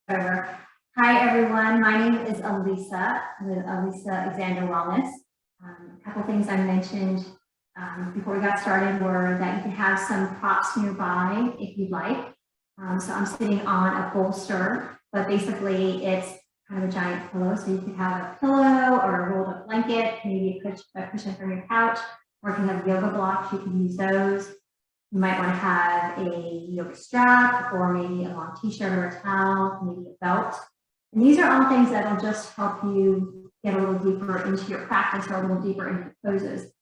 Whatever. Hi, everyone. My name is Elisa with Elisa Alexander Wellness. A couple things I mentioned before we got started were that you can have some props nearby if you'd like. So I'm sitting on a bolster, but basically it's kind of a giant pillow. So you could have a pillow or a rolled up blanket, maybe a cushion from your couch, or if you have yoga blocks, you can use those. You might want to have a yoga strap or maybe a long t-shirt or a towel, maybe a belt. And these are all things that will just help you get a little deeper into your practice or a little deeper into the poses.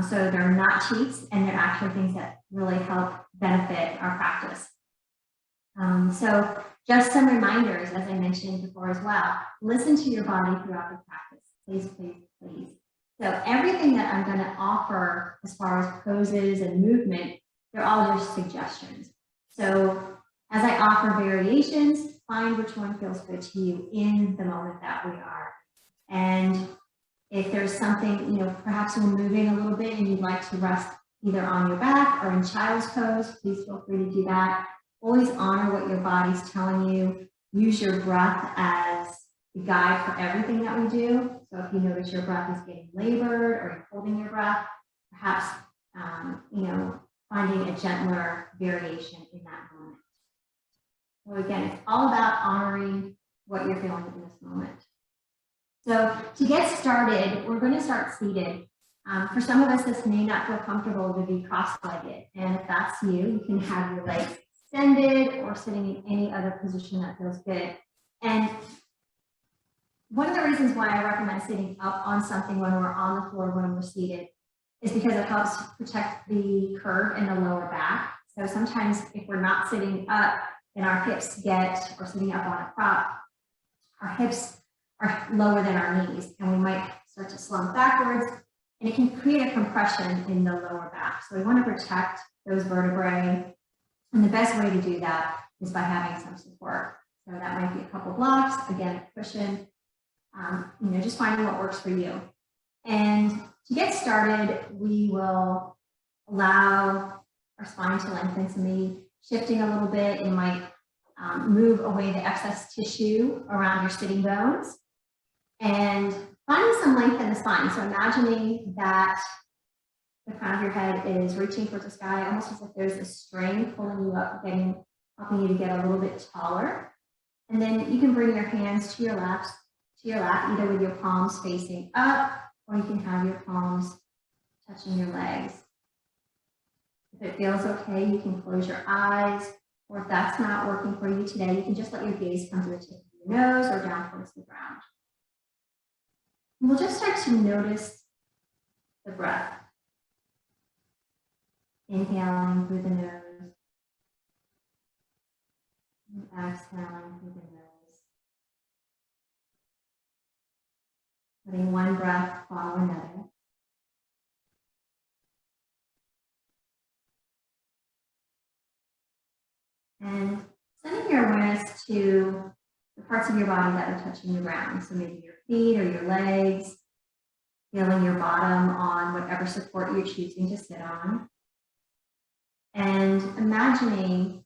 So they're not cheats, and they're actually things that really help benefit our practice. So just some reminders, as I mentioned before as well, listen to your body throughout the practice, please, please, please. So everything that I'm going to offer as far as poses and movement, they're all just suggestions. So as I offer variations, find which one feels good to you in the moment that we are. And if there's something, perhaps you're moving a little bit and you'd like to rest either on your back or in child's pose, please feel free to do that. Always honor what your body's telling you. Use your breath as the guide for everything that we do. So if you notice your breath is getting labored or you're holding your breath, perhaps, finding a gentler variation in that moment. So again, it's all about honoring what you're feeling in this moment. So to get started, we're going to start seated. For some of us, this may not feel comfortable to be cross-legged. And if that's you, you can have your legs extended or sitting in any other position that feels good. And one of the reasons why I recommend sitting up on something when we're on the floor when we're seated is because it helps protect the curve in the lower back. So sometimes if we're not sitting up and our hips or sitting up on a prop, our hips are lower than our knees and we might start to slump backwards, and it can create a compression in the lower back. So we want to protect those vertebrae. And the best way to do that is by having some support. So that might be a couple blocks, again, a cushion, just finding what works for you. And to get started, we will allow our spine to lengthen. So maybe shifting a little bit, you might move away the excess tissue around your sitting bones and finding some length in the spine. So imagining that the crown of your head is reaching towards the sky, almost as if there's a string pulling you up, helping you to get a little bit taller. And then you can bring your hands to your lap, either with your palms facing up, or you can have your palms touching your legs. If it feels okay, you can close your eyes, or if that's not working for you today, you can just let your gaze come to the tip of your nose or down towards the ground. And we'll just start to notice the breath. Inhaling through the nose, and exhaling through the nose. Letting one breath follow another. And sending your awareness to the parts of your body that are touching the ground. So maybe your feet or your legs, feeling your bottom on whatever support you're choosing to sit on. And imagining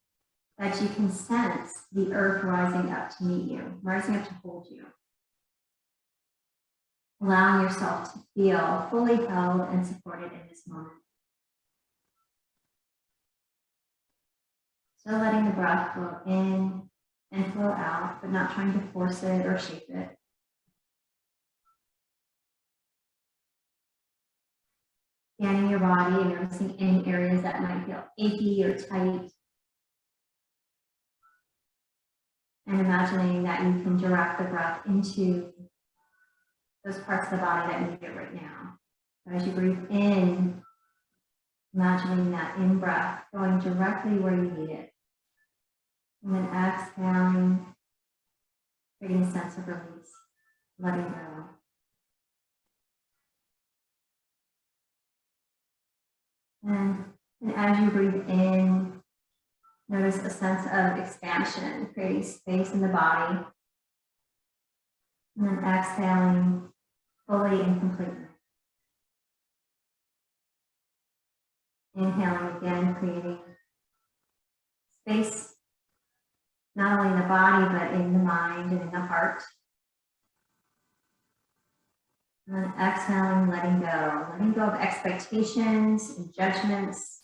that you can sense the earth rising up to meet you, rising up to hold you. Allowing yourself to feel fully held and supported in this moment. So letting the breath flow in and flow out, but not trying to force it or shape it. Scanning your body and noticing any areas that might feel achy or tight. And imagining that you can direct the breath into those parts of the body that need it right now. So as you breathe in, imagining that in-breath going directly where you need it. And then exhaling, creating a sense of release, letting go. And as you breathe in, notice a sense of expansion, creating space in the body. And then exhaling fully and completely. Inhaling again, creating space not only in the body, but in the mind and in the heart. And then exhaling, letting go of expectations and judgments,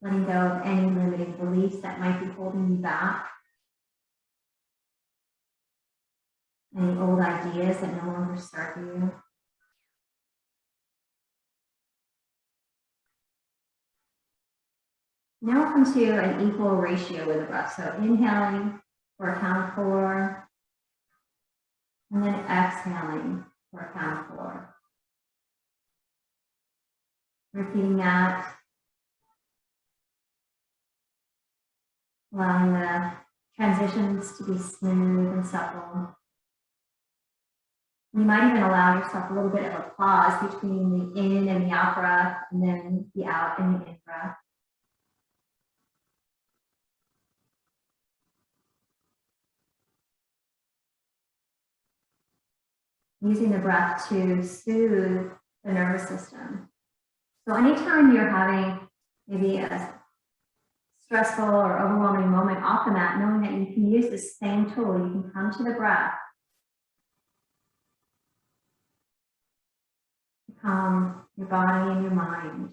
letting go of any limiting beliefs that might be holding you back, any old ideas that no longer serve you. Now we'll come to an equal ratio with the breath. So inhaling for a count of 4, and then exhaling for a count of 4. Repeating that, allowing the transitions to be smooth and supple. You might even allow yourself a little bit of a pause between the in and the out breath, and then the out and the in breath. Using the breath to soothe the nervous system. So anytime you're having maybe a stressful or overwhelming moment off the mat, knowing that you can use this same tool, you can come to the breath, to calm your body and your mind.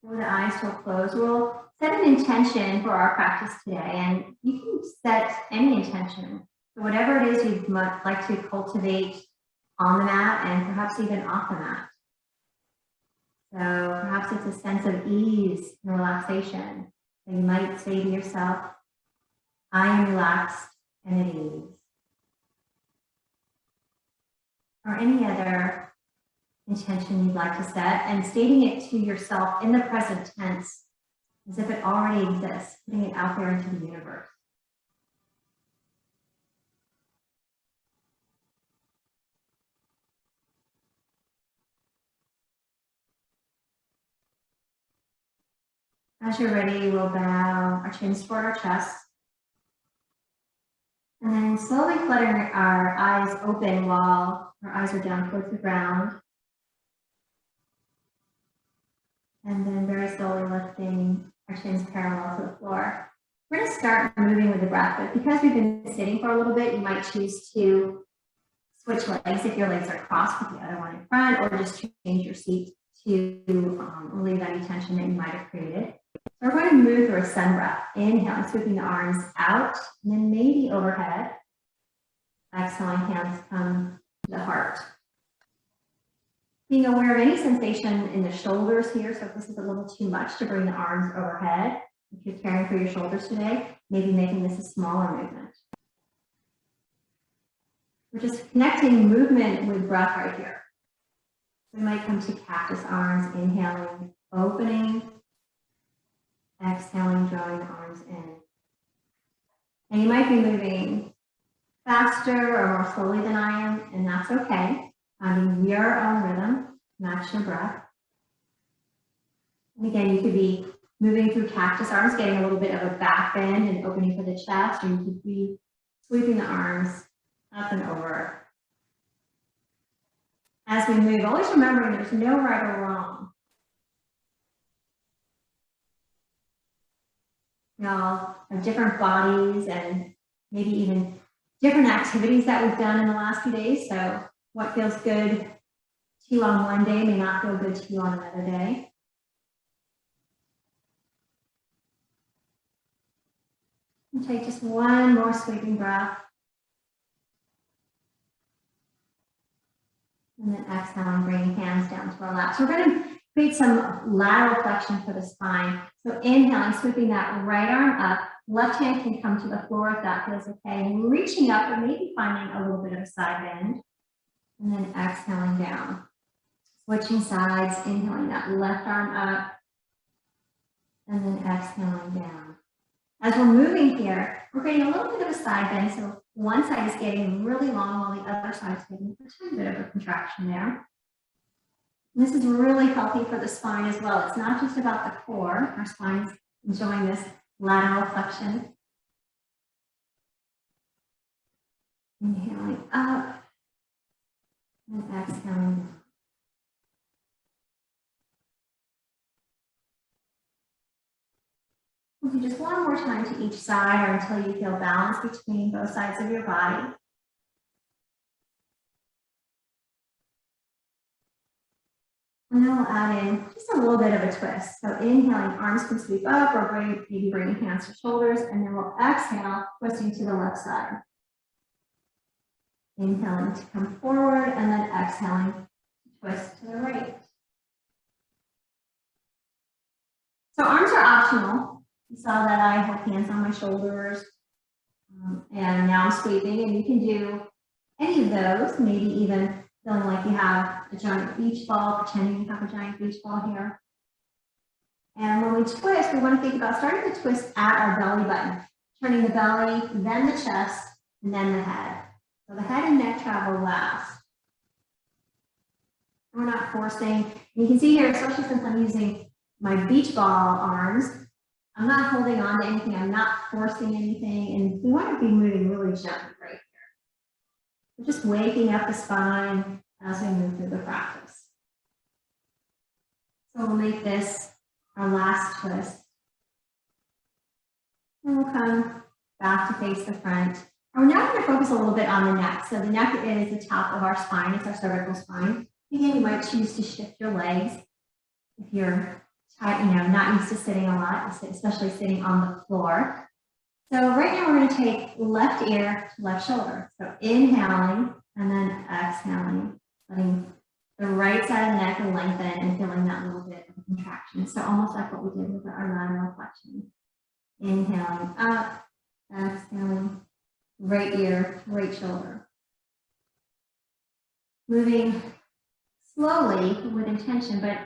With the eyes still closed, we'll set an intention for our practice today, and you can set any intention for whatever it is you'd like to cultivate on the mat and perhaps even off the mat. So perhaps it's a sense of ease and relaxation that you might say to yourself, I am relaxed and at ease. Or any other intention you'd like to set, and stating it to yourself in the present tense as if it already exists, putting it out there into the universe. As you're ready, we'll bow our chins toward our chest. And then slowly fluttering our eyes open while our eyes are down towards the ground. And then very slowly lifting our chins parallel to the floor. We're going to start moving with the breath, but because we've been sitting for a little bit, you might choose to switch legs if your legs are crossed with the other one in front, or just change your seat to relieve any tension that you might have created. So we're going to move through a sun breath. Inhaling, sweeping the arms out, and then maybe overhead. Exhaling, hands come to the heart. Being aware of any sensation in the shoulders here. So if this is a little too much to bring the arms overhead, if you're caring for your shoulders today, maybe making this a smaller movement. We're just connecting movement with breath right here. We might come to cactus arms, inhaling, opening, exhaling, drawing the arms in. And you might be moving faster or more slowly than I am, and that's okay. Finding your own rhythm, match your breath. And again, you could be moving through cactus arms, getting a little bit of a back bend and opening for the chest, or you could be sweeping the arms up and over. As we move, always remembering there's no right or wrong. We all have different bodies and maybe even different activities that we've done in the last few days. So what feels good to you on one day may not feel good to you on another day. And take just one more sweeping breath. And then exhaling, bringing hands down to our laps. We're going to create some lateral flexion for the spine. So inhaling, sweeping that right arm up. Left hand can come to the floor if that feels okay. And reaching up and maybe finding a little bit of a side bend. And then exhaling down. Switching sides, inhaling that left arm up. And then exhaling down. As we're moving here, we're getting a little bit of a side bend. So one side is getting really long while the other side is getting a tiny bit of a contraction there. And this is really healthy for the spine as well. It's not just about the core. Our spine is enjoying this lateral flexion. Inhaling up and exhaling down. We'll do just one more time to each side or until you feel balance between both sides of your body. And then we'll add in just a little bit of a twist. So inhaling, arms can sweep up or maybe bring hands to shoulders, and then we'll exhale, twisting to the left side. Inhaling to come forward and then exhaling to twist to the right. So arms are optional. You saw that I have hands on my shoulders, and now I'm sweeping, and you can do any of those, maybe even feeling like you have a giant beach ball, pretending you have a giant beach ball here. And when we twist, we want to think about starting to twist at our belly button, turning the belly, then the chest, and then the head. So the head and neck travel last. We're not forcing. You can see here, especially since I'm using my beach ball arms, I'm not holding on to anything. I'm not forcing anything. And we want to be moving really gently right here. We're just waking up the spine as we move through the practice. So we'll make this our last twist. And we'll come back to face the front. And we're now going to focus a little bit on the neck. So the neck is the top of our spine. It's our cervical spine. Again, you might choose to shift your legs if you're not used to sitting a lot, especially sitting on the floor. So right now we're going to take left ear to left shoulder. So inhaling and then exhaling, letting the right side of the neck lengthen and feeling that little bit of contraction. So almost like what we did with our lateral flexion. Inhaling up, exhaling, right ear to right shoulder. Moving slowly with intention, but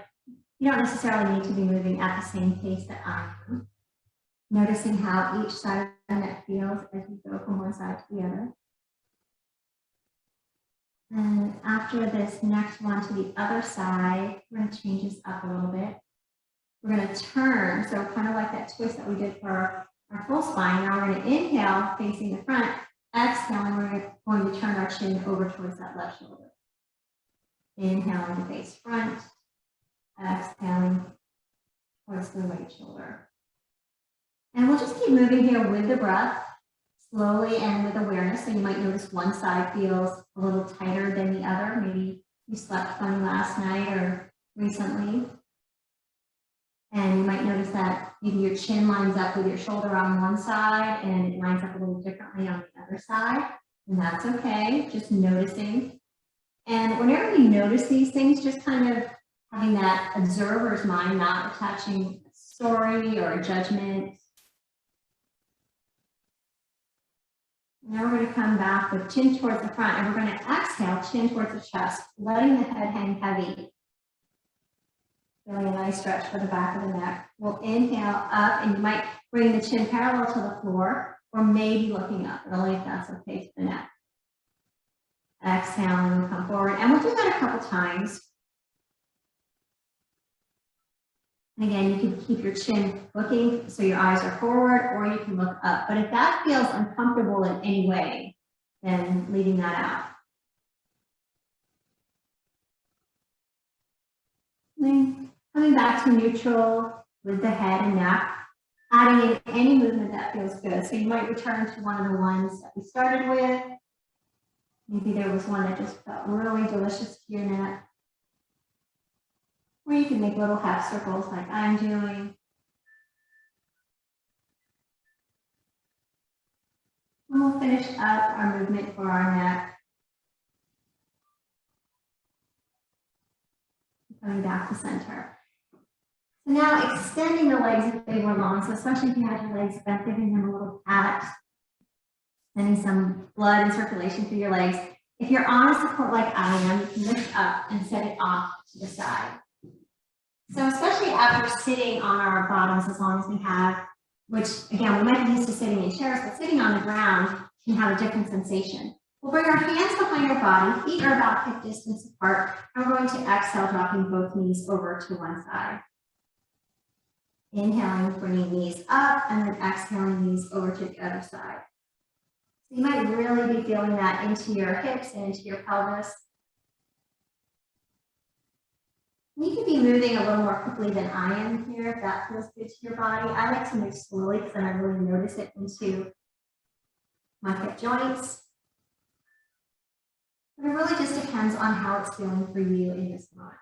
you don't necessarily need to be moving at the same pace that I am. Noticing how each side of the neck feels as you go from one side to the other. And after this next one to the other side, we're going to change this up a little bit. We're going to turn, so kind of like that twist that we did for our full spine. Now we're going to inhale, facing the front. Exhaling, we're going to turn our chin over towards that left shoulder. Inhaling to face front. Exhaling towards the right shoulder. And we'll just keep moving here with the breath, slowly and with awareness. So you might notice one side feels a little tighter than the other. Maybe you slept funny last night or recently. And you might notice that maybe your chin lines up with your shoulder on one side and it lines up a little differently on the other side. And that's okay, just noticing. And whenever you notice these things, just kind of having that observer's mind, not attaching a story or a judgment. Now we're going to come back with chin towards the front, and we're going to exhale, chin towards the chest, letting the head hang heavy. Feeling a nice stretch for the back of the neck. We'll inhale up, and you might bring the chin parallel to the floor, or maybe looking up, really if that's okay to the neck. Exhaling, come forward, and we'll do that a couple times. And again, you can keep your chin looking so your eyes are forward, or you can look up. But if that feels uncomfortable in any way, then leaving that out. And coming back to neutral with the head and neck, adding in any movement that feels good. So you might return to one of the ones that we started with. Maybe there was one that just felt really delicious to your neck. Or you can make little half circles like I'm doing. And we'll finish up our movement for our neck. Coming back to center. So now extending the legs if they were long. So especially if you had your legs bent, giving them a little pat, sending some blood and circulation through your legs. If you're on a support like I am, you can lift up and set it off to the side. So especially after sitting on our bottoms as long as we have, which again, we might be used to sitting in chairs, but sitting on the ground can have a different sensation. We'll bring our hands behind our body, feet are about hip distance apart, and we're going to exhale, dropping both knees over to one side. Inhaling, bringing knees up, and then exhaling, knees over to the other side. So you might really be feeling that into your hips and into your pelvis. You can be moving a little more quickly than I am here if that feels good to your body. I like to move slowly because then I really notice it into my hip joints. But it really just depends on how it's feeling for you in this moment.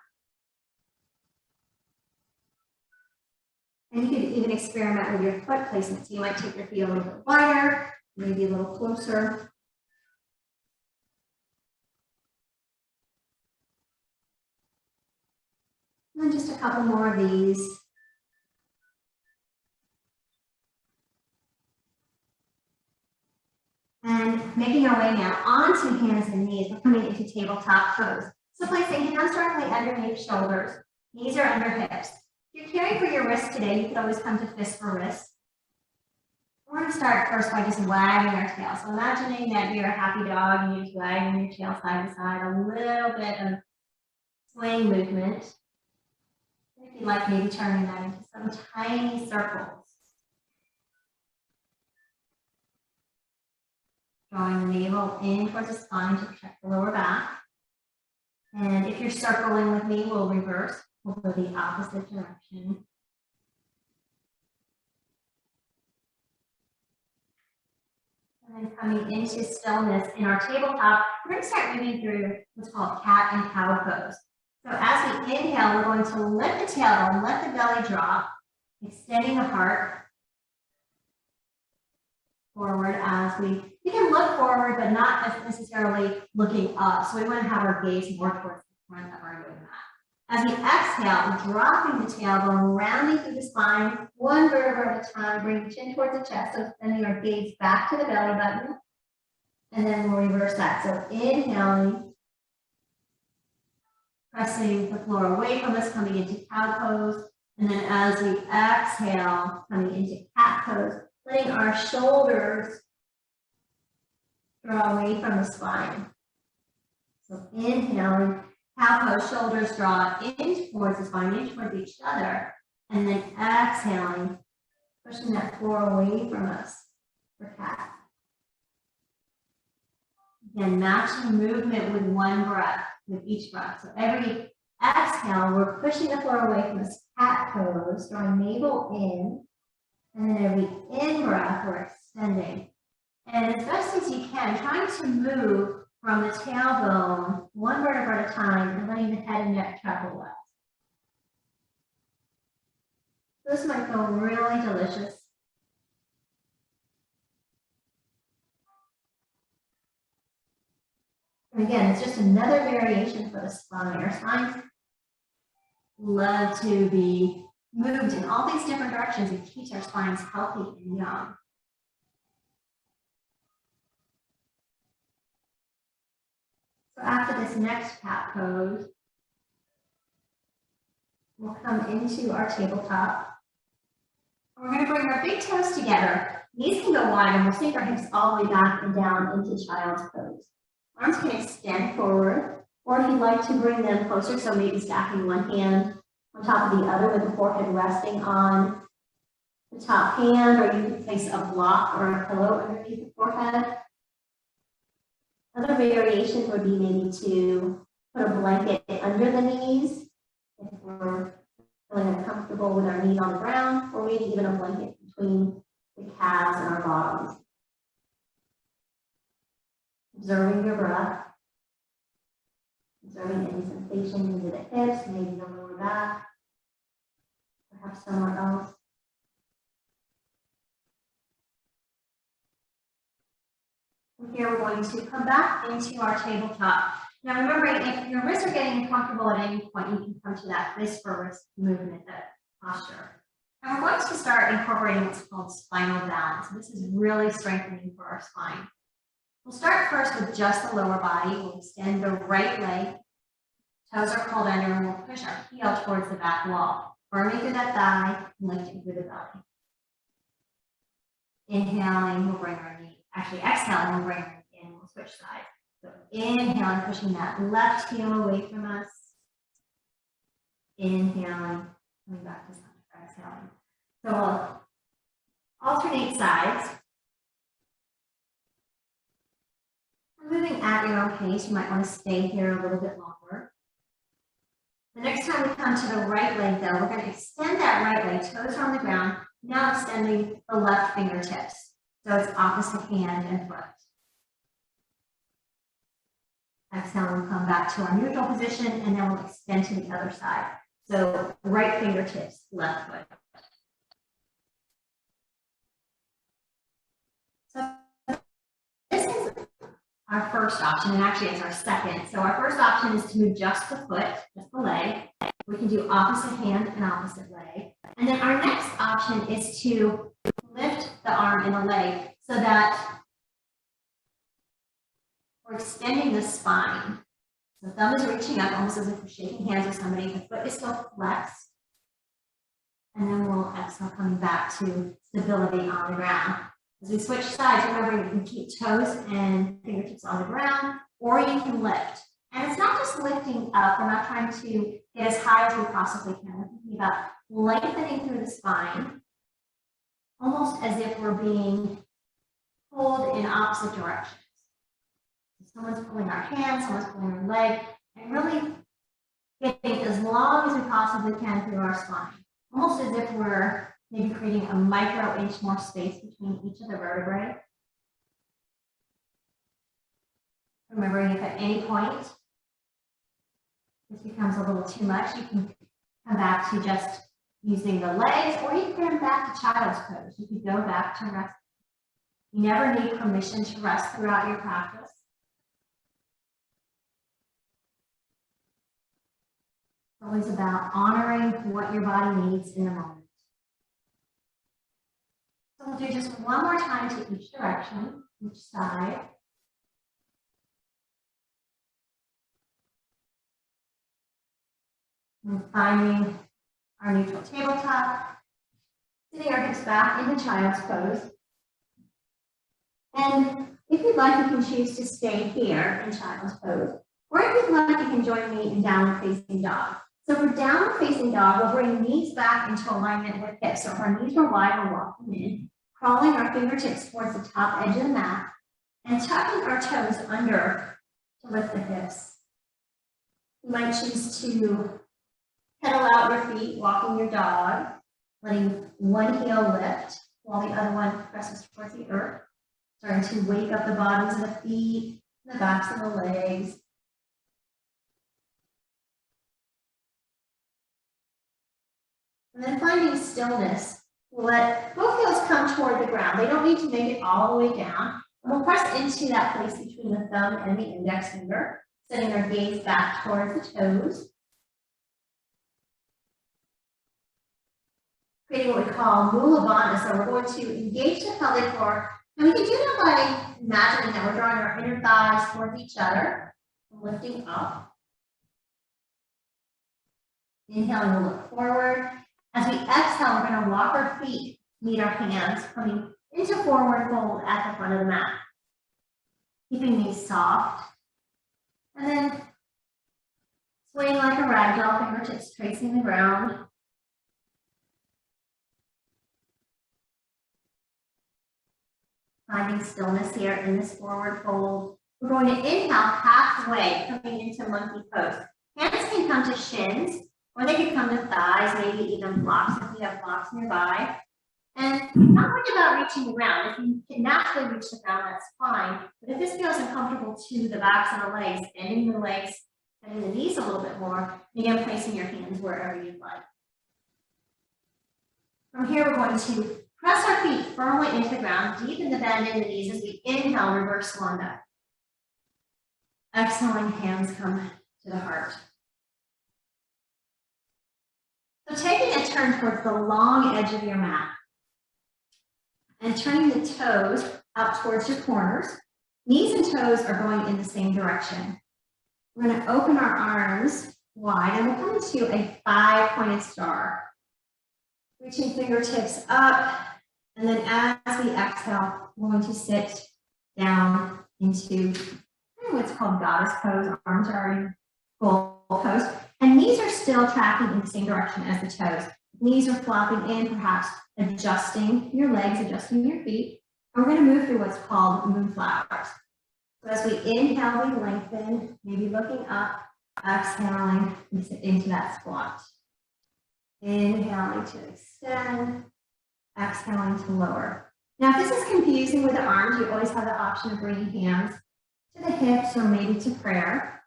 And you can even experiment with your foot placement. So you might take your feet a little bit wider, maybe a little closer. And then just a couple more of these. And making our way now onto hands and knees. We're coming into tabletop pose. So placing hands directly underneath shoulders, knees are under hips. If you're caring for your wrists today, you could always come to fist for wrists. We're going to start first by just wagging our tail. So imagining that you're a happy dog and you're just wagging your tail side to side, a little bit of swaying movement. If you like, maybe turning that into some tiny circles. Drawing the navel in towards the spine to protect the lower back. And if you're circling with me, we'll reverse. We'll go the opposite direction. And then coming into stillness in our tabletop, we're going to start moving through what's called cat and cow pose. So as we inhale, we're going to lift the tailbone, let the belly drop, extending the heart forward as we can look forward, but not necessarily looking up. So we want to have our gaze more towards the front of our yoga mat. As we exhale, dropping the tailbone, rounding through the spine, one vertebra at a time, bring the chin towards the chest, so sending our gaze back to the belly button, and then we'll reverse that. So inhaling, pressing the floor away from us, coming into cow pose, and then as we exhale, coming into cat pose, letting our shoulders draw away from the spine. So inhaling, cow pose, shoulders draw in towards the spine, in towards each other. And then exhaling, pushing that floor away from us for cat. Again, matching movement with one breath, with each breath. So every exhale, we're pushing the floor away from this cat pose, drawing navel in. And then every in-breath, we're extending. And as best as you can, trying to move from the tailbone, one vertebra at a time, and letting the head and neck travel left. This might feel really delicious. And again, it's just another variation for the spine. Our spines love to be moved in all these different directions. It keeps our spines healthy and young. So after this next cat pose, we'll come into our tabletop. We're going to bring our big toes together. Knees can go wide, and we'll sink our hips all the way back and down into child's pose. Arms can extend forward, or if you'd like to bring them closer, so maybe stacking one hand on top of the other with the forehead resting on the top hand, or you can place a block or a pillow underneath the forehead. Other variations would be maybe to put a blanket under the knees if we're feeling uncomfortable with our knees on the ground, or maybe even a blanket between the calves and our bottoms. Observing your breath, observing any sensation into the hips, maybe the lower back, perhaps somewhere else. From here, we're going to come back into our tabletop. Now, remembering, if your wrists are getting uncomfortable at any point, you can come to that wrist for wrist movement, that posture. And we're going to start incorporating what's called spinal balance. This is really strengthening for our spine. We'll start first with just the lower body. We'll extend the right leg. Toes are curled under, and we'll push our heel towards the back wall, burning through that thigh, and lifting through the belly. Inhaling, we'll bring our knee. Actually, exhaling, we'll bring our knee in. We'll switch sides. So inhaling, pushing that left heel away from us. Inhaling, coming back to center, exhaling. So we'll alternate sides. Moving at your own pace, you might want to stay here a little bit longer. The next time we come to the right leg though, we're going to extend that right leg, toes are on the ground, now extending the left fingertips. So it's opposite hand and foot. Exhale, we'll come back to our neutral position and then we'll extend to the other side. So right fingertips, left foot. So this is our first option, and actually it's our second. So our first option is to move just the foot, just the leg. We can do opposite hand and opposite leg. And then our next option is to lift the arm and the leg so that we're extending the spine. The thumb is reaching up almost as if we're shaking hands with somebody. The foot is still flexed. And then we'll exhale, coming back to stability on the ground. As we switch sides, remember you can keep toes and fingertips on the ground, or you can lift. And it's not just lifting up. We're not trying to get as high as we possibly can. We're thinking about lengthening through the spine, almost as if we're being pulled in opposite directions. Someone's pulling our hand, someone's pulling our leg, and really getting as long as we possibly can through our spine. Almost as if we're maybe creating a micro inch more space between each of the vertebrae. Remembering if at any point this becomes a little too much, you can come back to just using the legs, or you can come back to child's pose. You can go back to rest. You never need permission to rest throughout your practice. It's always about honoring what your body needs in the moment. So we'll do just one more time to each direction, each side. And finding our neutral tabletop, sitting our hips back into child's pose. And if you'd like, you can choose to stay here in child's pose. Or if you'd like, you can join me in downward facing dog. So for downward facing dog, we'll bring knees back into alignment with hips. So if our knees are wide, we're walking in, crawling our fingertips towards the top edge of the mat, and tucking our toes under to lift the hips. You might choose to pedal out your feet, walking your dog, letting one heel lift while the other one presses towards the earth, starting to wake up the bottoms of the feet, the backs of the legs. And then finding stillness, we'll let both heels come toward the ground. They don't need to make it all the way down. And we'll press into that place between the thumb and the index finger, setting our gaze back towards the toes. Creating what we call mula bandha. So we're going to engage the pelvic floor. And we can do that by imagining that we're drawing our inner thighs towards each other, lifting up. Inhaling, we'll look forward. As we exhale, we're going to walk our feet, meet our hands, coming into forward fold at the front of the mat. Keeping these soft. And then swaying like a ragdoll, fingertips tracing the ground. Finding stillness here in this forward fold. We're going to inhale halfway, coming into monkey pose. Hands can come to shins, or they can come to thighs, maybe even blocks if you have blocks nearby. And not worry about reaching the ground. If you can naturally reach the ground, that's fine. But if this feels uncomfortable to the backs of the legs, bending the legs, bending the knees a little bit more, begin placing your hands wherever you'd like. From here, we're going to press our feet firmly into the ground, deepen the bend in the knees as we inhale, reverse swan dive. Exhaling, hands come to the heart. So taking a turn towards the long edge of your mat and turning the toes up towards your corners. Knees and toes are going in the same direction. We're going to open our arms wide and we'll come into a 5-pointed star. Reaching fingertips up, and then as we exhale, we're going to sit down into what's called goddess pose. Arms are in goal pose, and knees are still tracking in the same direction as the toes. Knees are flopping in, perhaps adjusting your legs, adjusting your feet. And we're going to move through what's called moonflowers. So as we inhale, we lengthen, maybe looking up, Exhaling into that squat. Inhaling to extend, exhaling to lower. Now, if this is confusing with the arms, you always have the option of bringing hands to the hips or maybe to prayer.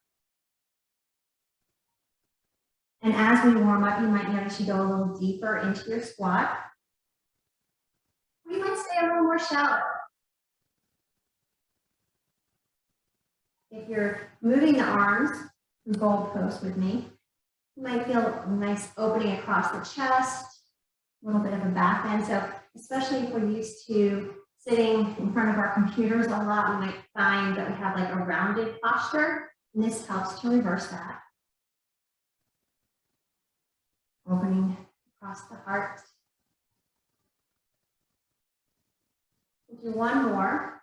And as we warm up, you might notice you go a little deeper into your squat. Or you might stay a little more shallow. If you're moving the arms from goalpost with me, you might feel a nice opening across the chest, a little bit of a back bend. So especially if we're used to sitting in front of our computers a lot, we might find that we have like a rounded posture, and this helps to reverse that. Opening across the heart. We'll do one more.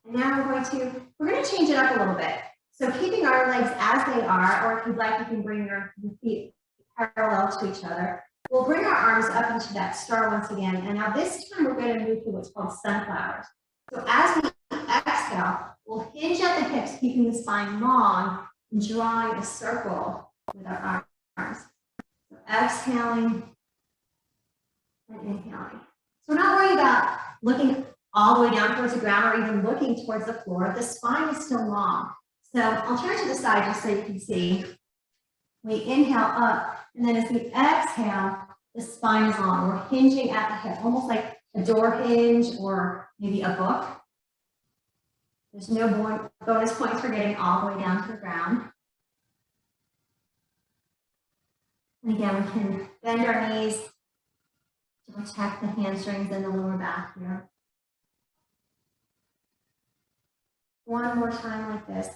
And now we're going to change it up a little bit. So keeping our legs as they are, or if you'd like, you can bring your feet parallel to each other. We'll bring our arms up into that star once again. And now this time we're going to move to what's called sunflowers. So as we exhale, we'll hinge at the hips, keeping the spine long and drawing a circle with our arms. So exhaling and inhaling. So we're not worried about looking all the way down towards the ground or even looking towards the floor. The spine is still long. So I'll turn to the side just so you can see. We inhale up, and then as we exhale, the spine is long. We're hinging at the hip, almost like a door hinge or maybe a book. There's no bonus points for getting all the way down to the ground. And again, we can bend our knees to protect the hamstrings and the lower back here. One more time like this.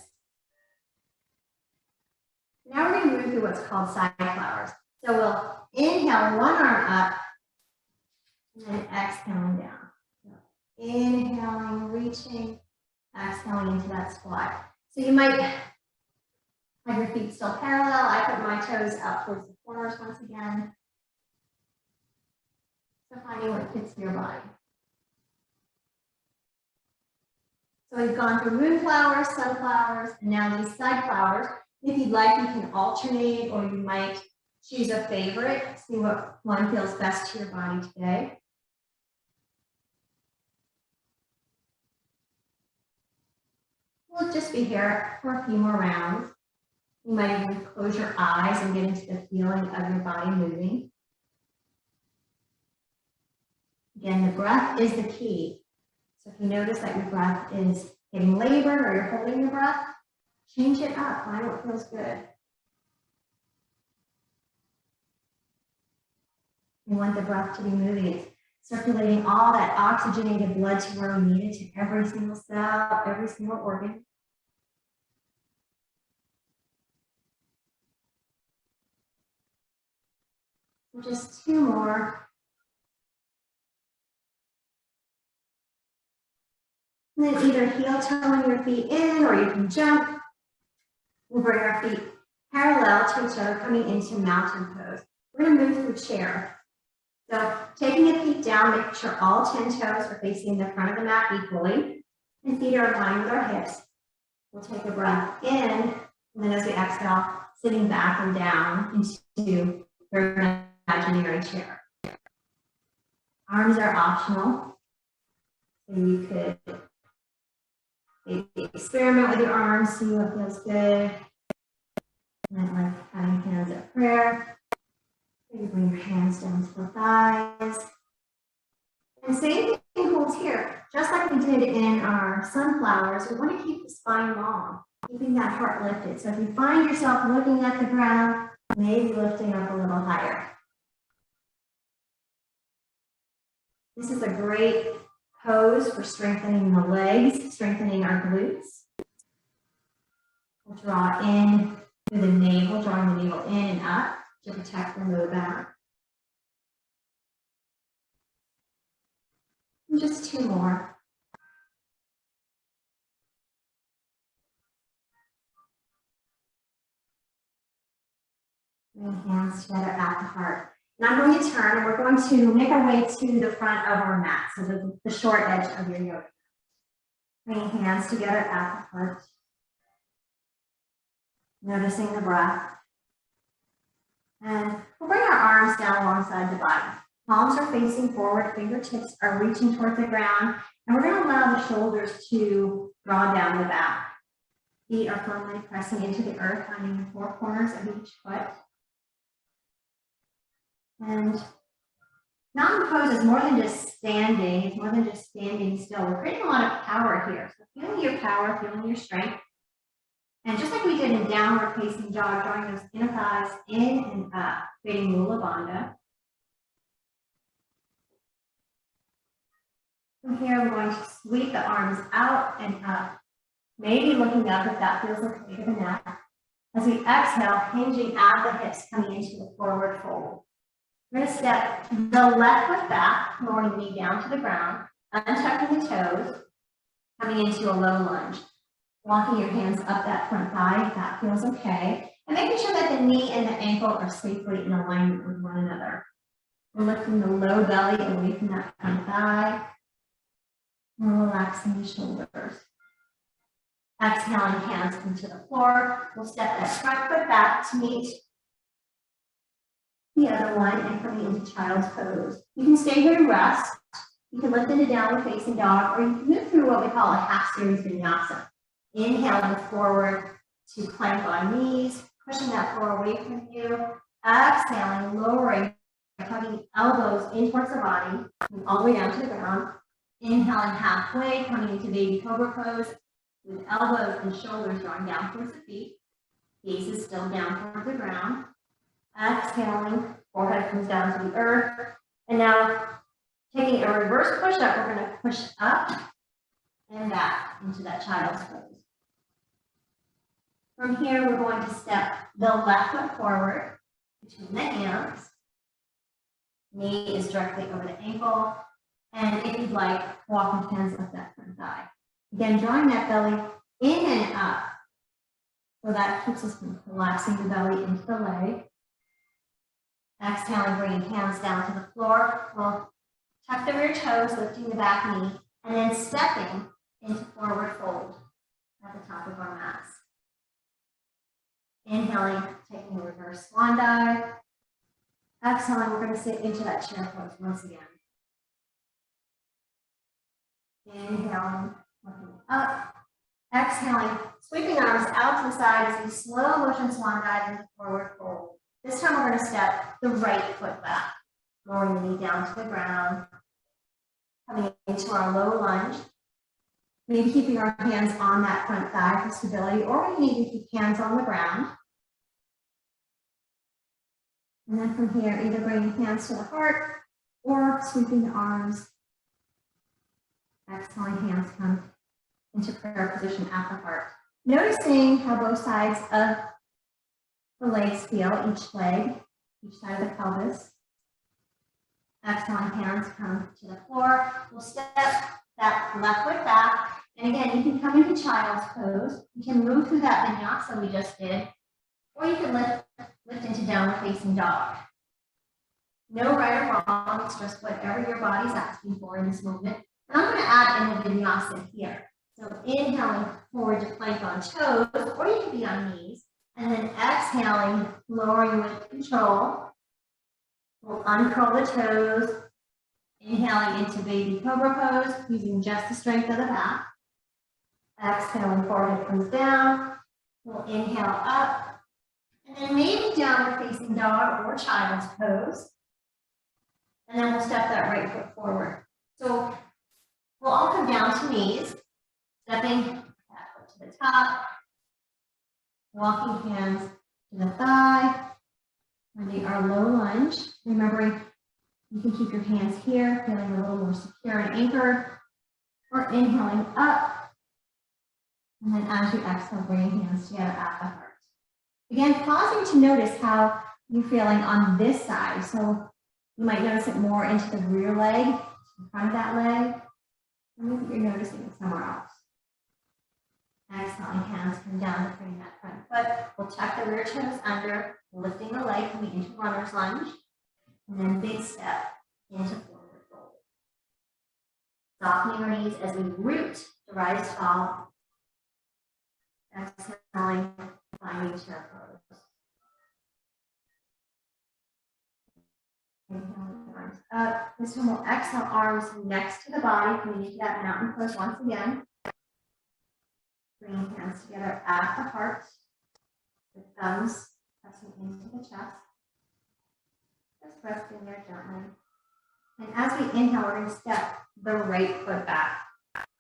Now we're going to move through what's called side flowers. So we'll inhale one arm up and then exhaling down. So inhaling, reaching, exhaling into that squat. So you might have your feet still parallel. I put my toes out towards the corners once again. So finding what fits your body. So we've gone through moonflowers, sunflowers, and now these side flowers. If you'd like, you can alternate, or you might choose a favorite, see what one feels best to your body today. We'll just be here for a few more rounds. You might even close your eyes and get into the feeling of your body moving. Again, the breath is the key. So if you notice that your breath is getting labored or you're holding your breath, change it up, find what feels good. We want the breath to be moving. It's circulating all that oxygenated blood to where we need it, to every single cell, every single organ. So just two more. And then either heel toeing your feet in, or you can jump. We'll bring our feet parallel to each other, coming into mountain pose. We're going to move through chair. So taking the feet down, make sure all 10 toes are facing the front of the mat equally, and feet are aligned with our hips. We'll take a breath in, and then as we exhale, sitting back and down into your imaginary chair. Arms are optional, so you could maybe experiment with your arms, see what feels good. And like having hands at prayer. Maybe bring your hands down to the thighs. And same thing holds here. Just like we did in our sunflowers, we want to keep the spine long, keeping that heart lifted. So if you find yourself looking at the ground, maybe lifting up a little higher. This is a great pose for strengthening the legs, strengthening our glutes. We'll draw in through the navel, drawing the navel in and up to protect the low back. And just two more. Bring hands together at the heart. And I'm going to turn, and we're going to make our way to the front of our mat, so the short edge of your yoga. Bring hands together at the heart. Noticing the breath. And we'll bring our arms down alongside the body. Palms are facing forward, fingertips are reaching towards the ground, and we're going to allow the shoulders to draw down the back. Feet are firmly pressing into the earth, finding the four corners of each foot. And mountain pose is more than just standing. It's more than just standing still. We're creating a lot of power here. So feeling your power, feeling your strength. And just like we did in downward facing dog, drawing those inner thighs in and up, creating Mula Bandha. From here, we're going to sweep the arms out and up. Maybe looking up if that feels okay to the neck. As we exhale, hinging at the hips, coming into the forward fold. We're going to step the left foot back, lowering the knee down to the ground, untucking the toes, coming into a low lunge. Walking your hands up that front thigh if that feels okay. And making sure that the knee and the ankle are safely in alignment with one another. We're lifting the low belly away from that front thigh. And relaxing the shoulders. Exhaling, hands into the floor. We'll step that front foot back to meet the other one and coming into child's pose. You can stay here and rest. You can lift into downward facing dog, or you can move through what we call a half series vinyasa. Inhaling forward to plank on knees, pushing that floor away from you. Exhaling, lowering, tucking elbows in towards the body, and all the way down to the ground. Inhaling halfway, coming into baby cobra pose, with elbows and shoulders drawing down towards the feet. Gaze is still down towards the ground. Exhaling, forehead comes down to the earth. And now, taking a reverse push up, we're going to push up and back into that child's pose. From here, we're going to step the left foot forward between the hands. Knee is directly over the ankle. And if you'd like, walk with hands up that front thigh. Again, drawing that belly in and up. So that keeps us from collapsing the belly into the leg. Exhaling, bringing hands down to the floor. We'll tuck the rear toes, lifting the back knee, and then stepping into forward fold at the top of our mats. Inhaling, taking a reverse swan dive. Exhaling, we're going to sit into that chair pose once again. Inhaling, looking up. Exhaling, sweeping arms out to the side as we slow motion swan dive into forward fold. This time we're going to step the right foot back, lowering the knee down to the ground, coming into our low lunge. Maybe keeping our hands on that front thigh for stability, or we can even keep hands on the ground. And then from here, either bringing hands to the heart or sweeping the arms. Exhaling, hands come into prayer position at the heart. Noticing how both sides of the legs feel, each leg, each side of the pelvis. Exhaling, hands come to the floor. We'll step that left foot back. And again, you can come into child's pose. You can move through that vinyasa we just did, or you can lift into downward facing dog. No right or wrong, it's just whatever your body's asking for in this movement. And I'm going to add in the vinyasa here. So inhaling forward to plank on toes, or you can be on knees. And then exhaling, lowering with control. We'll uncurl the toes. Inhaling into baby cobra pose, using just the strength of the back. Exhaling, forehead comes down. We'll inhale up. And then maybe downward facing dog or child's pose. And then we'll step that right foot forward. So we'll all come down to knees, stepping that foot to the top. Walking hands to the thigh, finding our low lunge. Remembering you can keep your hands here, feeling a little more secure and anchored, or inhaling up. And then as you exhale, bringing hands together at the heart. Again, pausing to notice how you're feeling on this side. So you might notice it more into the rear leg, in front of that leg, or maybe you're noticing it somewhere else. Exhaling, hands come down to bring that front foot. We'll tuck the rear toes under, lifting the leg, coming into runner's lunge, and then big step into forward fold. Softening our knees as we root to rise tall. Exhaling, finding chair pose. Inhale, arms up. This one will exhale, arms next to the body, coming into that mountain pose once again. Bringing hands together at the heart, the thumbs pressing into the chest. Just resting there gently. And as we inhale, we're going to step the right foot back.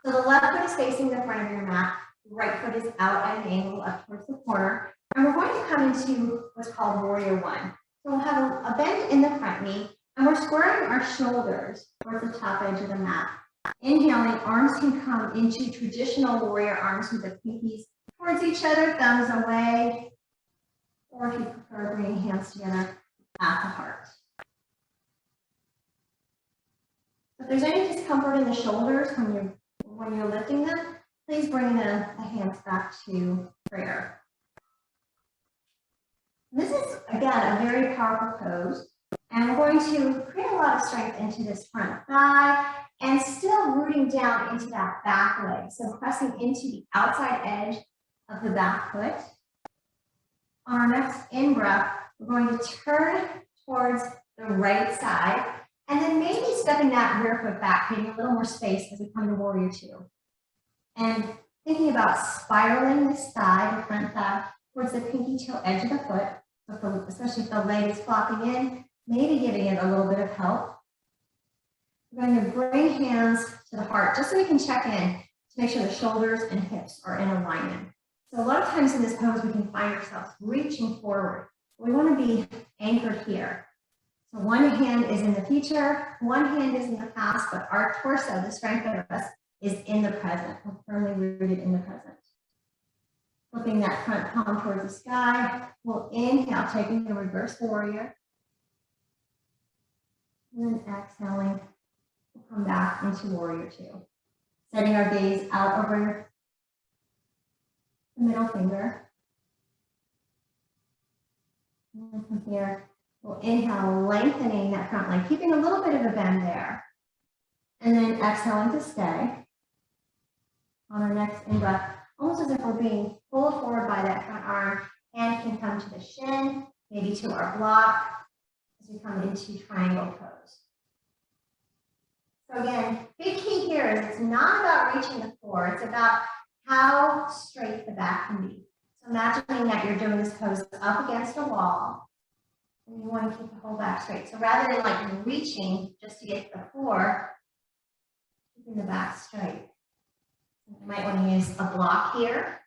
So the left foot is facing the front of your mat. The right foot is out at an angle up towards the corner. And we're going to come into what's called Warrior One. So we'll have a bend in the front knee, and we're squaring our shoulders towards the top edge of the mat. Inhaling, arms can come into traditional warrior arms with the pinkies towards each other, thumbs away, or if you prefer, bringing hands together at the heart. If there's any discomfort in the shoulders when you're lifting them, please bring the hands back to prayer. This is, again, a very powerful pose, and we're going to create a lot of strength into this front thigh and still rooting down into that back leg. So pressing into the outside edge of the back foot. On our next in-breath, we're going to turn towards the right side, and then maybe stepping that rear foot back, creating a little more space as we come to Warrior Two. And thinking about spiraling this thigh, the front thigh, towards the pinky toe edge of the foot, especially if the leg is flopping in, maybe giving it a little bit of help. We're going to bring hands to the heart, just so we can check in to make sure the shoulders and hips are in alignment. So a lot of times in this pose, we can find ourselves reaching forward. We want to be anchored here. So one hand is in the future, one hand is in the past, but our torso, the strength of us, is in the present. We're firmly rooted in the present. Flipping that front palm towards the sky. We'll inhale, taking the reverse warrior. And then exhaling, we'll come back into Warrior Two. Setting our gaze out over the middle finger. And then from here, we'll inhale, lengthening that front leg, keeping a little bit of a bend there. And then exhaling to stay. On our next in-breath, almost as if we're being pulled forward by that front arm, hand can come to the shin, maybe to our block, as we come into triangle pose. So again, big key here is it's not about reaching the floor, it's about how straight the back can be. So imagining that you're doing this pose up against a wall, and you want to keep the whole back straight. So rather than like reaching just to get to the floor, keeping the back straight. You might want to use a block here.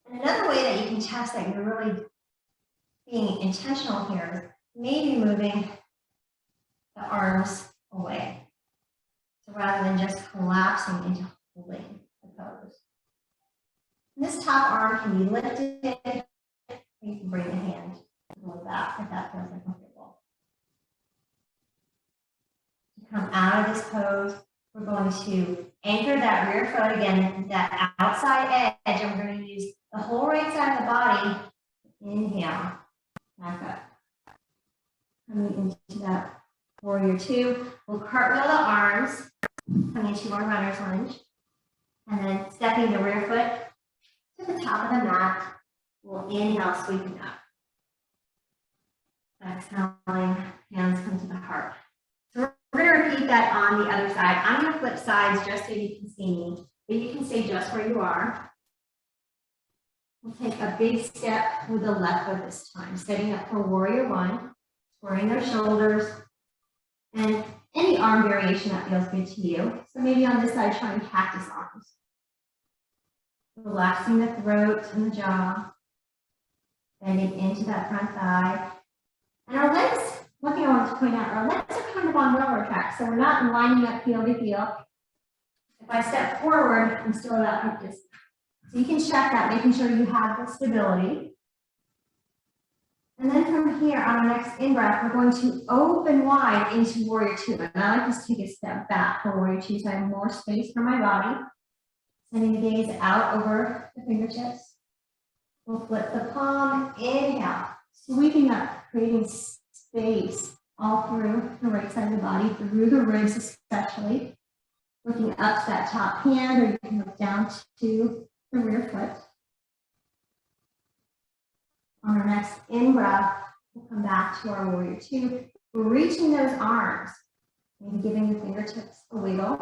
And another way that you can test that you're really being intentional here is maybe moving the arms away. So rather than just collapsing into holding the pose. And this top arm can be lifted. You can bring the hand to the back if that feels uncomfortable. To come out of this pose, we're going to anchor that rear foot again, that outside edge, and we're going to use the whole right side of the body. Inhale, back up. Coming into that Warrior Two, we'll cartwheel the arms, coming into our runner's lunge, and then stepping the rear foot to the top of the mat. We'll inhale, sweeping up. Exhaling, hands come to the heart. So we're going to repeat that on the other side. I'm going to flip sides just so you can see me, but you can stay just where you are. We'll take a big step with the left foot this time, setting up for Warrior One, squaring those shoulders, and any arm variation that feels good to you. So maybe on this side, trying cactus arms. Relaxing the throat and the jaw, bending into that front thigh. And our legs, one thing I want to point out, our legs are kind of on railroad tracks, so we're not lining up heel to heel. If I step forward, I'm still at hip distance. So you can check that, making sure you have the stability. And then from here, on our next in-breath, we're going to open wide into Warrior Two. And I like to take a step back for Warrior Two so I have more space for my body. Sending the gaze out over the fingertips. We'll flip the palm, inhale, sweeping up, creating space all through the right side of the body, through the ribs especially. Looking up to that top hand, or you can look down to the rear foot. next in-breath, we'll come back to our warrior two. We're reaching those arms, maybe giving the fingertips a wiggle.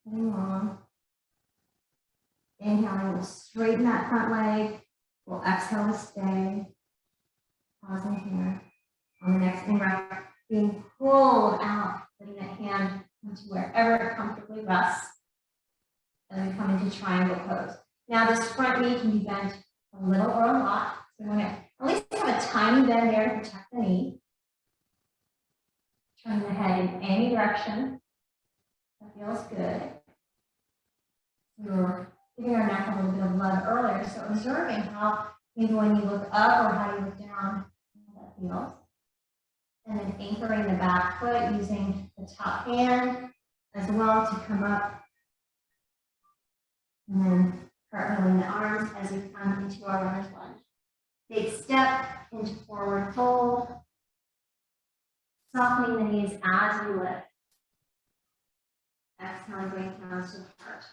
Getting long. Inhaling, we'll straighten that front leg. We'll exhale to stay. Pausing here. On the next in-breath, being pulled out, letting that hand into wherever it comfortably rests. And then come into triangle pose. Now this front knee can be bent a little or a lot. So we want to at least have a tiny bend there to protect the knee. Turn the head in any direction. That feels good. We were giving our neck a little bit of love earlier, so observing how maybe when you look up or how you look down, how that feels. And then anchoring the back foot using the top hand as well to come up. And then cartwheeling the arms as we come into our runner's lunge. Big step into forward fold. Softening the knees as you lift. Exhaling, bring hands to the heart.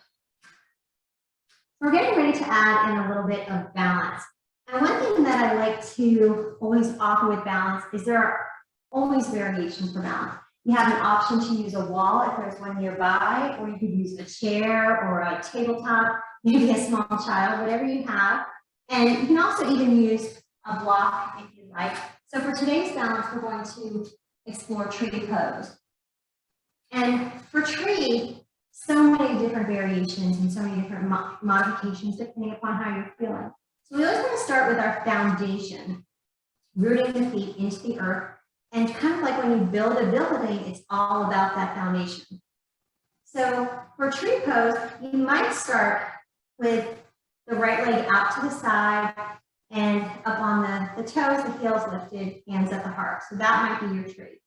We're getting ready to add in a little bit of balance. And one thing that I like to always offer with balance is there are always variations for balance. You have an option to use a wall if there's one nearby, or you could use a chair or a tabletop, maybe a small child, whatever you have. And you can also even use a block if you like. So for today's balance, we're going to explore tree pose. And for tree, so many different variations and so many different modifications depending upon how you're feeling. So we always want to start with our foundation, rooting the feet into the earth. And kind of like when you build a building, it's all about that foundation. So for tree pose, you might start with the right leg out to the side and up on the toes, the heels lifted, hands at the heart. So that might be your tree.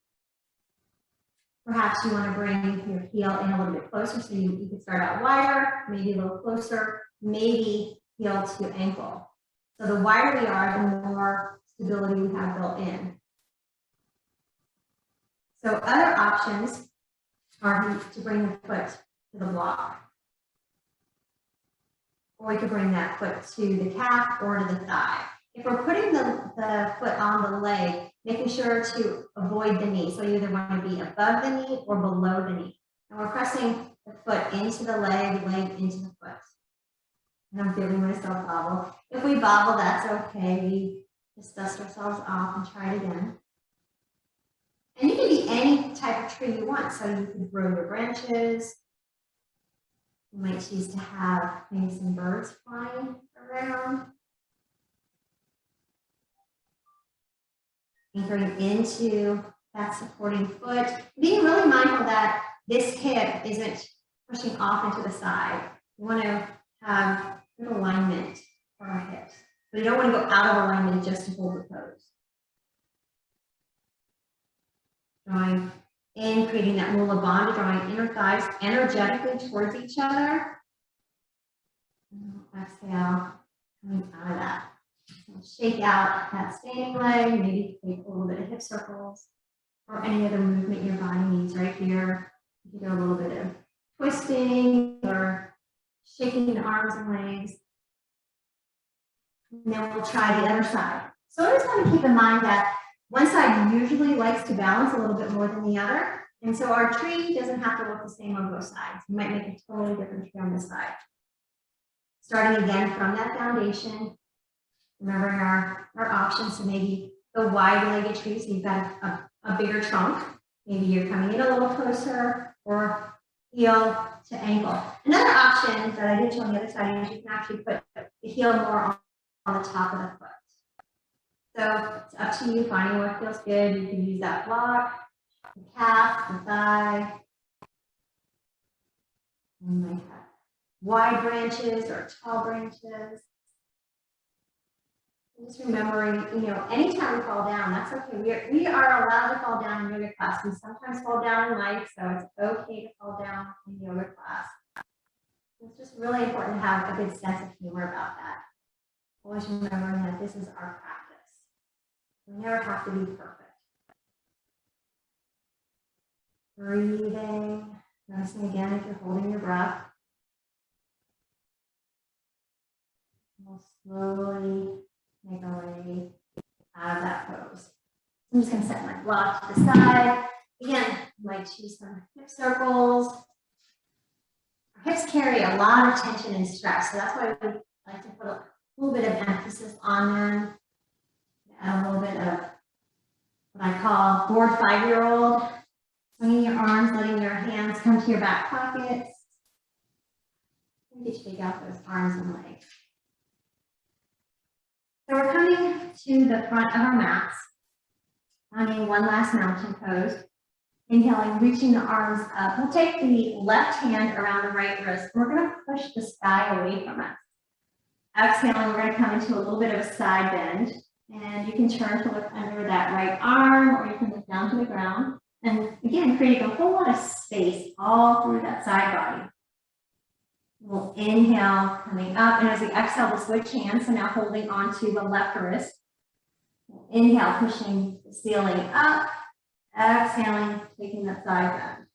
Perhaps you want to bring your heel in a little bit closer, so you could start out wider, maybe a little closer, maybe heel to ankle. So the wider we are, the more stability we have built in. So other options are to bring the foot to the block. Or we could bring that foot to the calf or to the thigh. If we're putting the foot on the leg, making sure to avoid the knee. So you either want to be above the knee or below the knee. And we're pressing the foot into the leg into the foot. And I'm feeling myself bobble. If we bobble, that's okay. We just dust ourselves off and try it again. And you can be any type of tree you want. So you can grow your branches. You might choose to have maybe some birds flying around. Anchoring into that supporting foot. Being really mindful that this hip isn't pushing off into the side. You want to have good alignment for our hips. But you don't want to go out of alignment just to hold the pose. Drawing in, creating that mula bandha, drawing inner thighs energetically towards each other. And exhale, coming out of that. Shake out that standing leg, maybe take a little bit of hip circles or any other movement your body needs right here. You can do a little bit of twisting or shaking the arms and legs. And then we'll try the other side. So I just want to keep in mind that one side usually likes to balance a little bit more than the other. And so our tree doesn't have to look the same on both sides. You might make a totally different tree on this side. Starting again from that foundation. Remembering our options, so maybe the wide-legged tree, so you've got a bigger trunk. Maybe you're coming in a little closer, or heel to ankle. Another option that I did show on the other side is you can actually put the heel more on the top of the foot. So it's up to you, finding where it feels good. You can use that block, the calf, the thigh. And like that. Wide branches or tall branches. Just remembering, anytime we fall down, that's okay. We are allowed to fall down in yoga class. We sometimes fall down in life, so it's okay to fall down in yoga class. It's just really important to have a good sense of humor about that. Always remembering that this is our practice. We never have to be perfect. Breathing, noticing again if you're holding your breath. We'll slowly make our way out of that pose. I'm just going to set my block to the side. Again, you might choose some hip circles. Our hips carry a lot of tension and stress, so that's why we like to put a little bit of emphasis on them. Add a little bit of what I call bored 5-year-old. Swinging your arms, letting your hands come to your back pockets. Get you to take out those arms and legs. So we're coming to the front of our mats, finding one last mountain pose. Inhaling, reaching the arms up. We'll take the left hand around the right wrist. We're going to push the sky away from us. Exhaling, we're going to come into a little bit of a side bend. And you can turn to look under that right arm, or you can look down to the ground. And again, creating a whole lot of space all through that side body. We'll inhale, coming up, and as we exhale, we'll switch hands. So now holding onto the left wrist. We'll inhale, pushing the ceiling up. Exhaling, taking that side bend.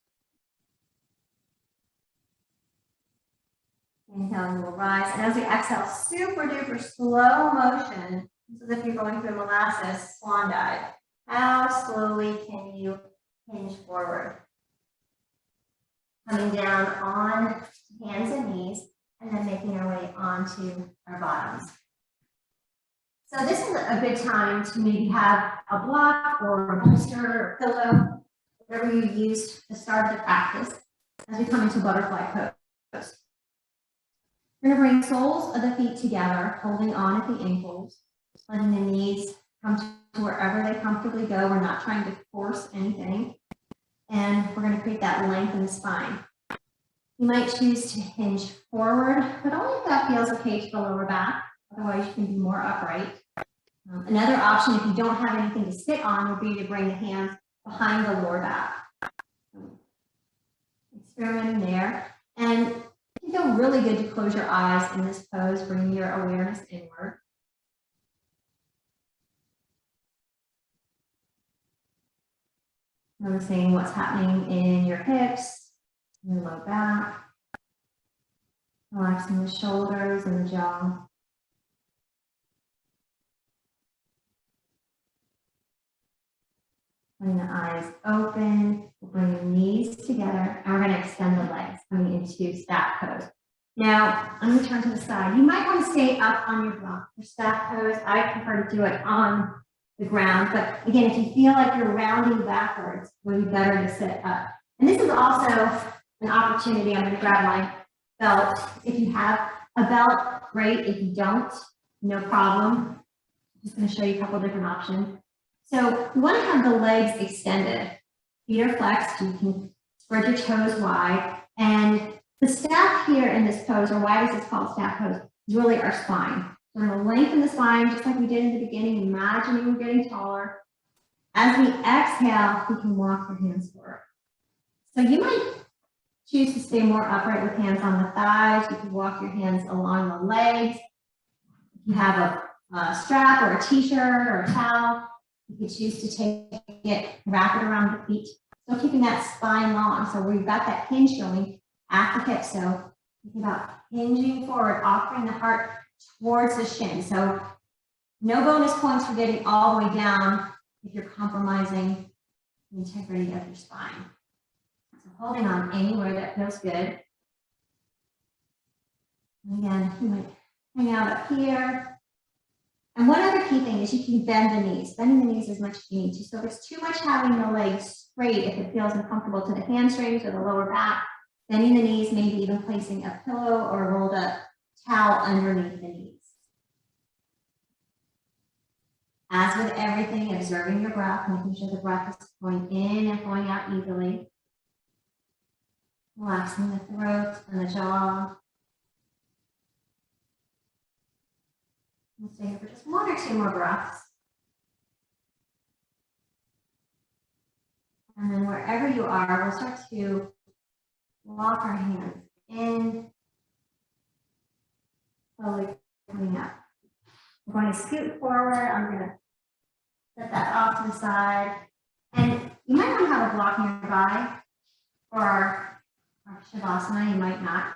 Inhaling, we'll rise. And as we exhale, super duper slow motion. It's as if you're going through molasses, swan dive. How slowly can you hinge forward? Coming down on hands and knees, and then making our way onto our bottoms. So this is a good time to maybe have a block or a bolster or a pillow, whatever you use to start the practice as we come into butterfly pose. We're going to bring soles of the feet together, holding on at the ankles, letting the knees come to wherever they comfortably go. We're not trying to force anything. And we're going to create that length in the spine. You might choose to hinge forward, but only if that feels okay to the lower back. Otherwise, you can be more upright. Another option, if you don't have anything to sit on, would be to bring the hands behind the lower back. Experimenting there. And it can feel really good to close your eyes in this pose, bringing your awareness inward. Noticing what's happening in your hips, your low back. Relaxing the shoulders and the jaw. Bring the eyes open, we'll bring the knees together, and we're going to extend the legs coming into staff pose. Now, I'm going to turn to the side. You might want to stay up on your block for staff pose. I prefer to do it on the ground, but again, if you feel like you're rounding backwards, it would be better to sit up. And this is also an opportunity. I'm going to grab my belt. If you have a belt, great. If you don't, no problem. I'm just going to show you a couple of different options. So you want to have the legs extended. Feet are flexed. You can spread your toes wide. And the staff here in this pose, or why this is called staff pose, is really our spine. We're going to lengthen the spine just like we did in the beginning, imagining we're getting taller. As we exhale, we can walk your hands forward. So you might choose to stay more upright with hands on the thighs. You can walk your hands along the legs. If you have a strap or a t-shirt or a towel, you could choose to take it, wrap it around the feet. So keeping that spine long. So we've got that hinge going at the hip. So think about hinging forward, offering the heart towards the shin. So no bonus points for getting all the way down if you're compromising the integrity of your spine. So holding on anywhere that feels good. And again, you might hang out up here. And one other key thing is you can bend the knees. Bending the knees as much as you need to. So if it's too much having the legs straight, if it feels uncomfortable to the hamstrings or the lower back, bending the knees, maybe even placing a pillow or a rolled up towel underneath the knees. As with everything, observing your breath, making sure the breath is going in and going out easily. Relaxing the throat and the jaw. We'll stay here for just 1 or 2 more breaths. And then wherever you are, we'll start to walk our hands in, slowly coming up. We're going to scoot forward. I'm going to set that off to the side. And you might want to have a block nearby for our Shavasana. You might not.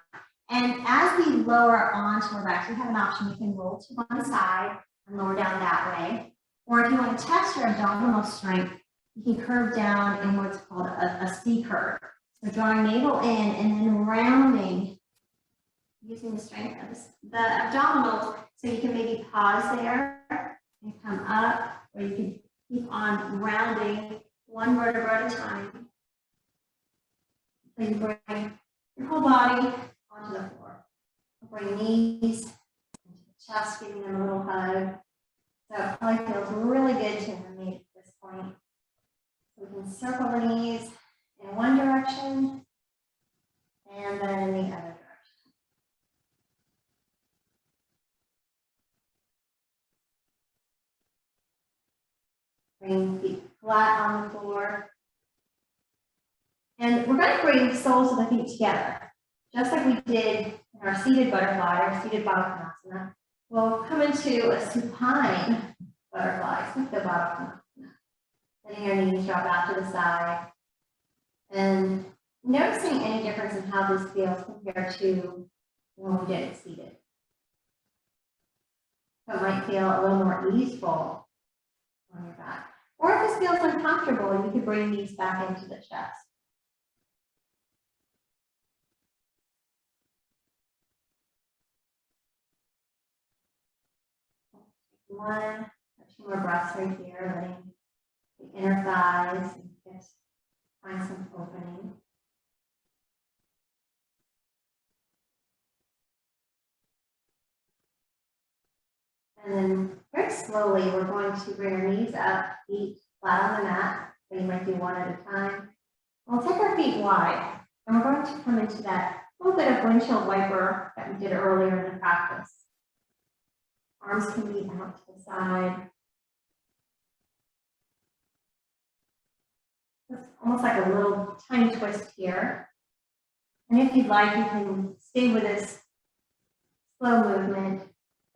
And as we lower onto our backs, we have an option. We can roll to one side and lower down that way. Or if you want to test your abdominal strength, you can curve down in what's called a C curve. So drawing navel in and then rounding, using the strength of the abdominals. So you can maybe pause there and come up, or you can keep on rounding one vertebra at a time. So you bring your whole body onto the floor. Bring knees into the chest, giving them a little hug. So it probably feels really good to have made at this point. So we can circle the knees in one direction and then in the other direction. Bring feet flat on the floor. And we're going to bring the soles of the feet together, just like we did in our seated butterfly or seated Baddha. We'll come into a supine butterfly, Supine Butterfly. Letting your knees drop out to the side. And noticing any difference in how this feels compared to when we did it seated. So it might feel a little more easeful on your back. Or if this feels uncomfortable, you can bring these back into the chest. One or two more breaths right here, letting the inner thighs and hips find some opening. And then very slowly, we're going to bring our knees up, feet flat on the mat. So you might do one at a time. We'll take our feet wide, and we're going to come into that little bit of windshield wiper that we did earlier in the practice. Arms can be out to the side. It's almost like a little tiny twist here. And if you'd like, you can stay with this slow movement.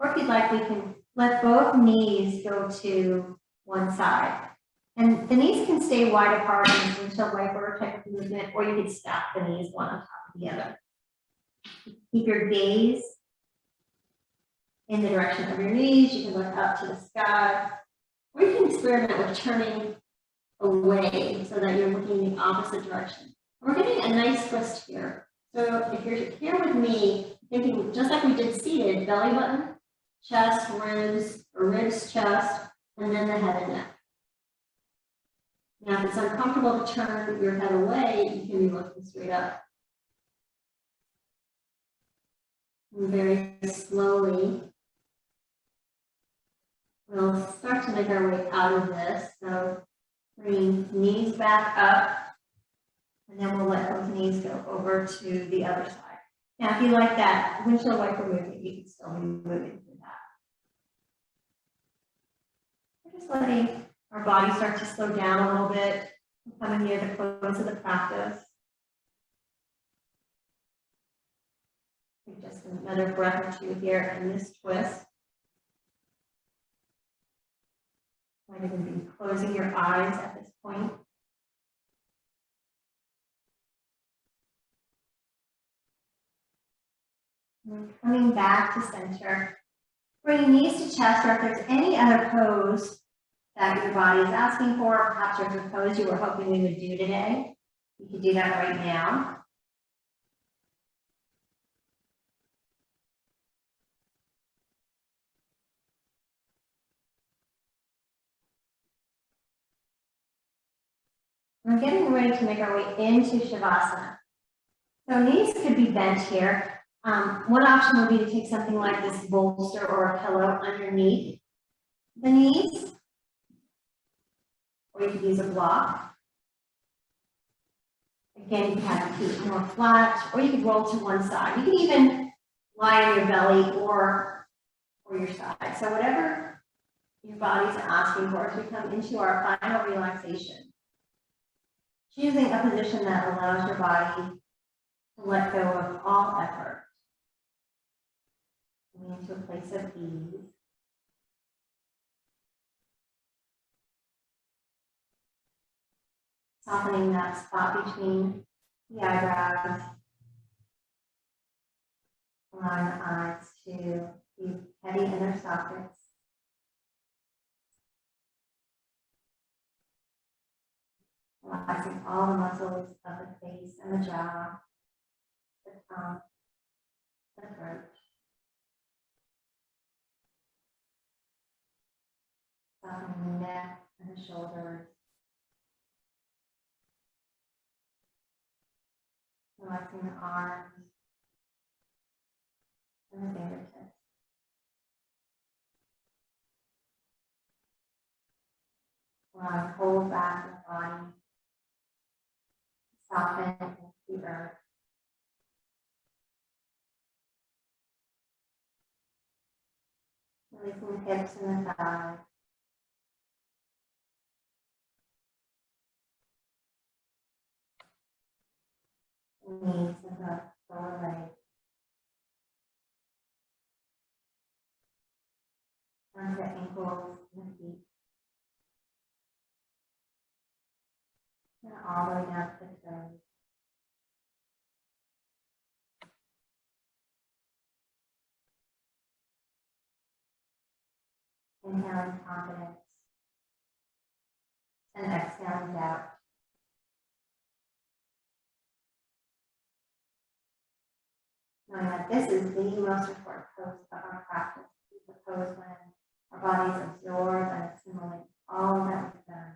Or if you'd like, we can let both knees go to one side. And the knees can stay wide apart in this windshield wiper type of movement, or you could stack the knees one on top of the other. Keep your gaze in the direction of your knees. You can look up to the sky, or you can experiment with turning away so that you're looking in the opposite direction. We're getting a nice twist here. So if you're here with me, thinking just like we did seated, belly button, chest, ribs, or ribs, chest, and then the head and neck. Now, if it's uncomfortable to turn your head away, you can be looking straight up. And very slowly, we'll start to make our way out of this. So bring knees back up, and then we'll let those knees go over to the other side. Now, if you like that windshield wiper movement, you can still be moving through that. We're just letting our body start to slow down a little bit. We're coming near the close of the practice. Take just another breath or two here in this twist. Might even be closing your eyes at this point. And coming back to center. Bring knees to chest, or if there's any other pose that your body is asking for, perhaps there's a pose you were hoping we would do today, you can do that right now. We're getting ready to make our way into Shavasana. So knees could be bent here. One option would be to take something like this bolster or a pillow underneath the knees, or you could use a block. Again, you can have your feet more flat, or you could roll to one side. You can even lie on your belly or your side. So whatever your body's asking for as we come into our final relaxation. Choosing a position that allows your body to let go of all effort. Coming into a place of ease. Softening that spot between the eyebrows. Allowing the eyes to be heavy in their sockets. relaxing all the muscles of the face and the jaw, the tongue, the throat. Softening the neck and the shoulders. Relaxing the arms and the fingertips. Allowing the whole back of the body to soften into the earth. Releasing the hips and the thighs. The knees and the lower legs. Down to the ankles and the feet. And all the way down to the toes. Inhaling confidence and exhaling doubt. Knowing that this is the most important pose of our practice. It's the pose when our bodies absorb and assimilate all that we've done.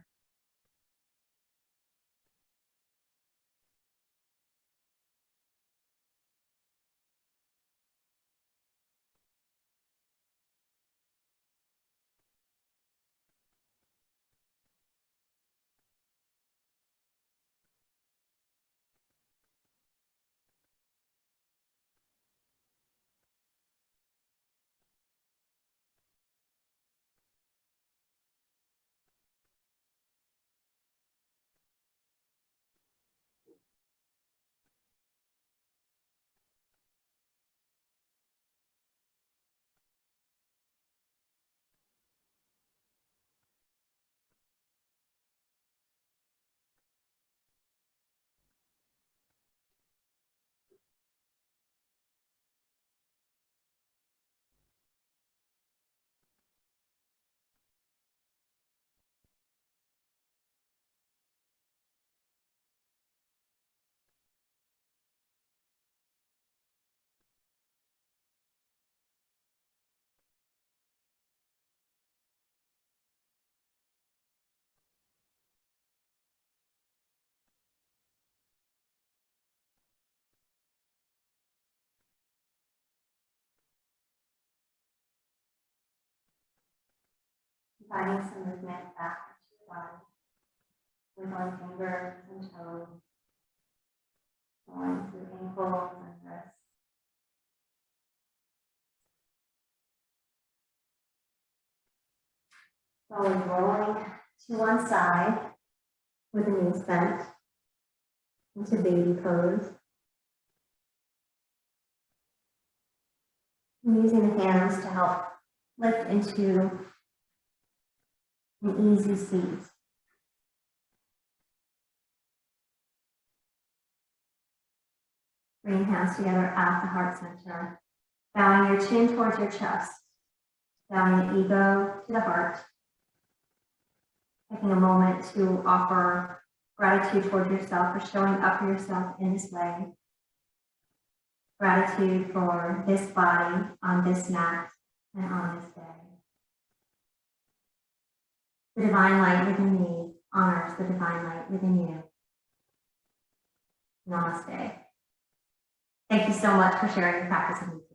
Inviting some movement back into your body. Wiggling fingers and toes. Going through ankles and wrists. Slowly rolling to one side with the knees bent into baby pose. And using the hands to help lift into an easy seat. Bring hands together at the heart center. Bowing your chin towards your chest. Bowing the ego to the heart. Taking a moment to offer gratitude towards yourself for showing up for yourself in this way. Gratitude for this body on this mat and on this day. The divine light within me honors the divine light within you. Namaste. Thank you so much for sharing your practice with me today.